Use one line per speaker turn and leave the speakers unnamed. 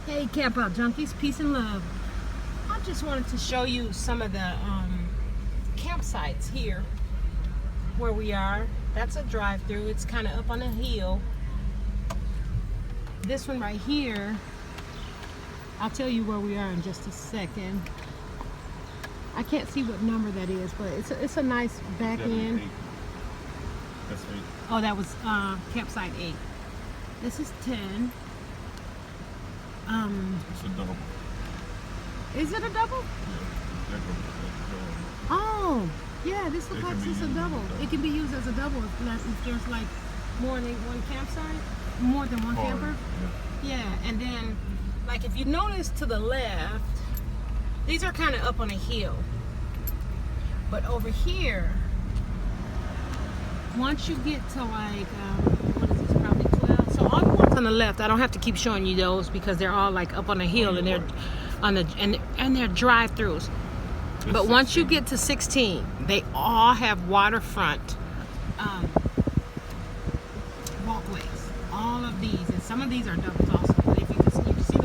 Hey Camp Out Junkies, peace and love. I just wanted to show you some of the campsites here where we are. That's a drive-through. It's kind of up on a hill. This one right here, I'll tell you where we are in just a second. I can't see what number that is, but it's a nice back end.
That's 8.
Oh, that was campsite 8. This is 10.
It's a double.
Is it a double?
Yeah.
Oh, yeah, this looks like it's a double. It can be used as a double if there's like more than one campsite, more than one camper. Yeah, and then like if you notice to the left, these are kind of up on a hill. But over here, once you get to like, what is this, probably 12? So all the ones on the left, I don't have to keep showing you those because they're all like up on a hill and they're on the and they're drive-throughs. But once you get to 16, they all have waterfront walkways. All of these, and some of these are doubles also. But if you can,